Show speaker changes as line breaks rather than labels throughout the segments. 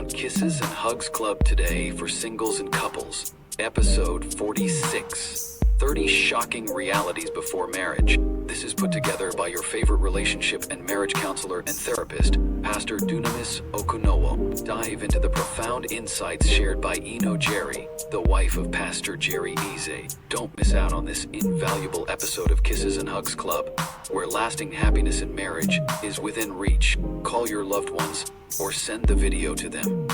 on Kisses and Hugs Club today for singles and couples, episode 46. 30 shocking realities before marriage. This is put together by your favorite relationship and marriage counselor and therapist, Pastor Dunamis Okunowo. Dive into the profound insights shared by Eno Jerry, the wife of Pastor Jerry Eze. Don't miss out on this invaluable episode of Kisses and Hugs Club, where lasting happiness in marriage is within reach. Call your loved ones or send the video to them.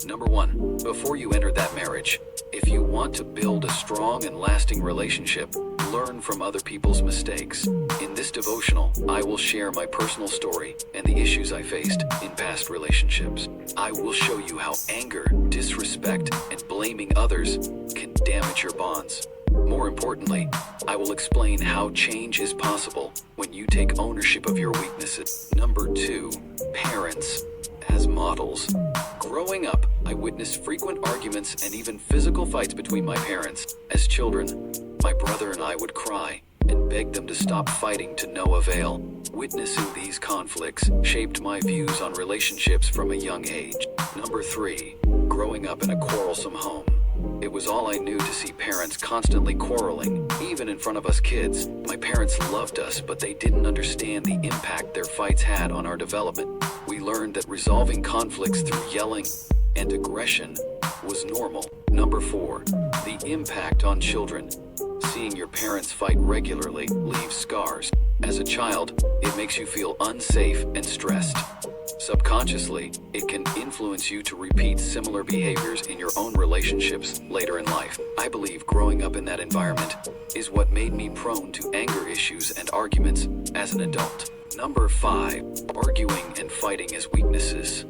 Number 1, before you enter that marriage, if you want to build a strong and lasting relationship, learn from other people's mistakes. In this devotional, I will share my personal story and the issues I faced in past relationships. I will show you how anger, disrespect, and blaming others can damage your bonds. More importantly, I will explain how change is possible when you take ownership of your weaknesses. Number 2, parents as models. Growing up, I witnessed frequent arguments and even physical fights between my parents. As children, my brother and I would cry and beg them to stop fighting to no avail. Witnessing these conflicts shaped my views on relationships from a young age. Number 3, growing up in a quarrelsome home. It was all I knew to see parents constantly quarreling, even in front of us kids. My parents loved us, but they didn't understand the impact their fights had on our development. We learned that resolving conflicts through yelling and aggression was normal. Number 4, the impact on children. Seeing your parents fight regularly leaves scars. As a child, it makes you feel unsafe and stressed. Subconsciously, it can influence you to repeat similar behaviors in your own relationships later in life. I believe growing up in that environment is what made me prone to anger issues and arguments as an adult. Number 5, arguing and fighting as weaknesses.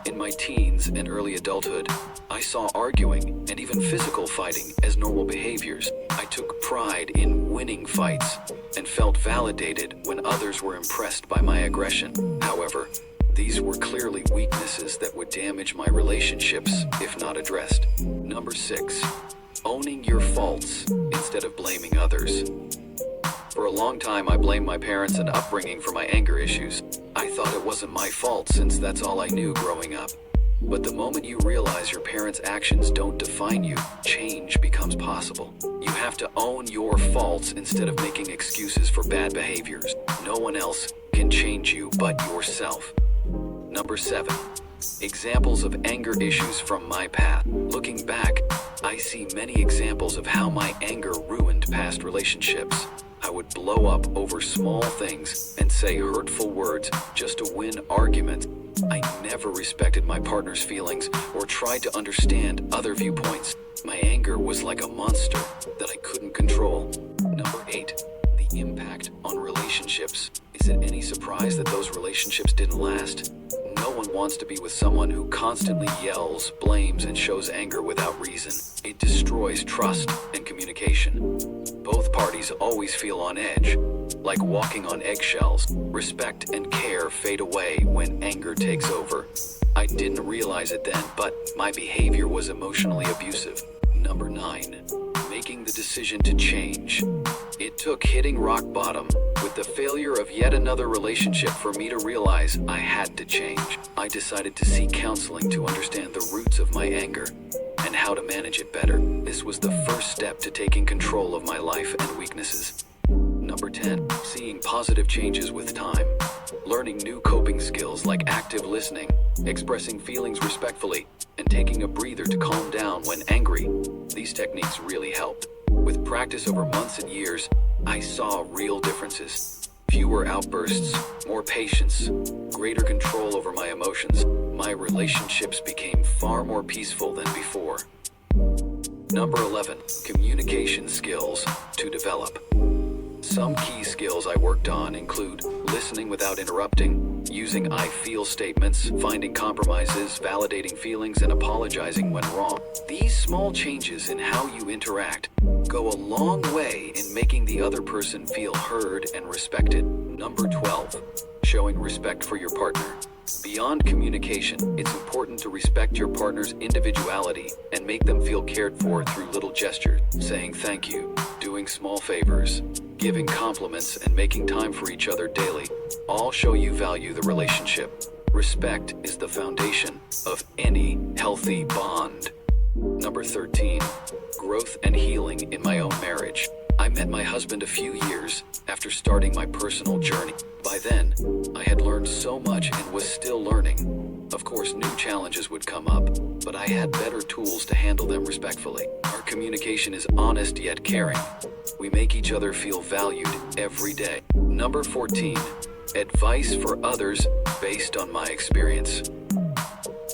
In my teens and early adulthood, I saw arguing and even physical fighting as normal behaviors. I took pride in winning fights and felt validated when others were impressed by my aggression. However, these were clearly weaknesses that would damage my relationships if not addressed. Number 6, owning your faults instead of blaming others. For a long time, I blamed my parents and upbringing for my anger issues. I thought it wasn't my fault since that's all I knew growing up. But the moment you realize your parents' actions don't define you, change becomes possible. You have to own your faults instead of making excuses for bad behaviors. No one else can change you but yourself. Number 7, examples of anger issues from my past. Looking back, I see many examples of how my anger ruined past relationships. I would blow up over small things and say hurtful words just to win arguments. I never respected my partner's feelings or tried to understand other viewpoints. My anger was like a monster that I couldn't control. Number 8, the impact on relationships. Is it any surprise that those relationships didn't last? No one wants to be with someone who constantly yells, blames, and shows anger without reason. It destroys trust and communication. Both parties always feel on edge, like walking on eggshells. Respect and care fade away when anger takes over. I didn't realize it then, but my behavior was emotionally abusive. Number 9, making the decision to change. It took hitting rock bottom with the failure of yet another relationship for me to realize I had to change. I decided to seek counseling to understand the roots of my anger and how to manage it better. This was the first step to taking control of my life and weaknesses. Number 10, seeing positive changes with time. Learning new coping skills like active listening, expressing feelings respectfully, and taking a breather to calm down when angry. These techniques really helped. With practice over months and years, I saw real differences. Fewer outbursts, more patience, greater control over my emotions. My relationships became far more peaceful than before. Number 11, communication skills to develop. Some key skills I worked on include listening without interrupting, using I feel statements, finding compromises, validating feelings, and apologizing when wrong. These small changes in how you interact go a long way in making the other person feel heard and respected. Number 12, showing respect for your partner. Beyond communication, it's important to respect your partner's individuality and make them feel cared for through little gestures, saying thank you, doing small favors, giving compliments, and making time for each other daily. All show you value the relationship. Respect is the foundation of any healthy bond. Number 13, growth and healing in my own marriage. I met my husband a few years after starting my personal journey. By then, I had learned so much and was still learning. Of course, new challenges would come up, but I had better tools to handle them respectfully. Our communication is honest yet caring. We make each other feel valued every day. Number 14, advice for others based on my experience.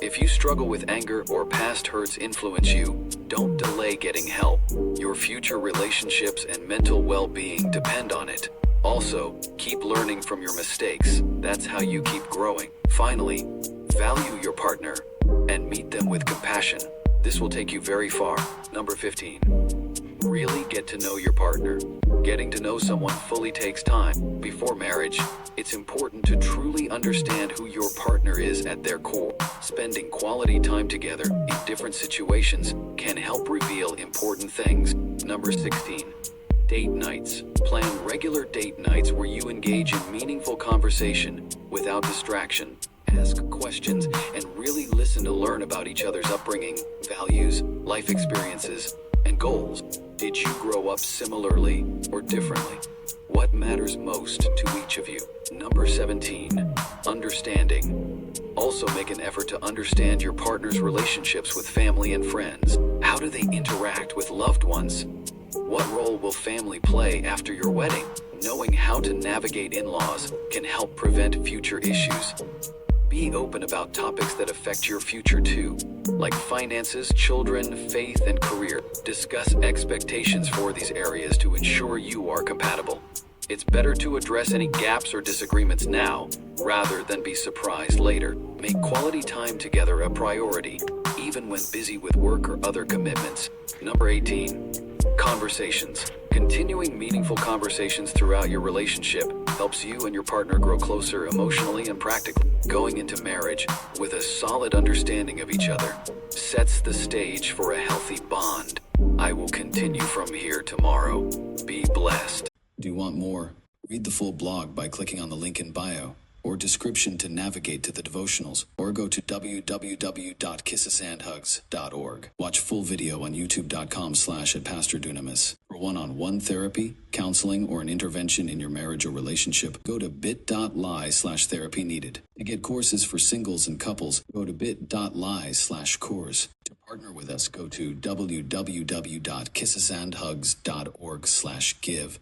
If you struggle with anger or past hurts influence you, don't delay getting help. Your future relationships and mental well-being depend on it. Also, keep learning from your mistakes. That's how you keep growing. Finally, value your partner and meet them with compassion. This will take you very far. Number 15, really get to know your partner. Getting to know someone fully takes time. Before marriage, it's important to truly understand who your partner is at their core. Spending quality time together in different situations can help reveal important things. Number 16, date nights. Plan regular date nights where you engage in meaningful conversation without distraction. Ask questions and really listen to learn about each other's upbringing, values, life experiences, and goals. Did you grow up similarly or differently? What matters most to each of you? Number 17, understanding. Also make an effort to understand your partner's relationships with family and friends. How do they interact with loved ones? What role will family play after your wedding? Knowing how to navigate in-laws can help prevent future issues. Be open about topics that affect your future too, like finances, children, faith, and career. Discuss expectations for these areas to ensure you are compatible. It's better to address any gaps or disagreements now, rather than be surprised later. Make quality time together a priority, even when busy with work or other commitments. Number 18, conversations. Continuing meaningful conversations throughout your relationship helps you and your partner grow closer emotionally and practically. Going into marriage with a solid understanding of each other sets the stage for a healthy bond. I will continue from here tomorrow. Be blessed. Do you want more? Read the full blog by clicking on the link in bio or description to navigate to the devotionals, or go to www.khcpartners.org. Watch full video on youtube.com/@PastorDunamis. For one-on-one therapy, counseling, or an intervention in your marriage or relationship, go to bit.ly/therapy needed. To get courses for singles and couples, go to bit.ly/course. To partner with us, go to www.kissesandhugs.org/give.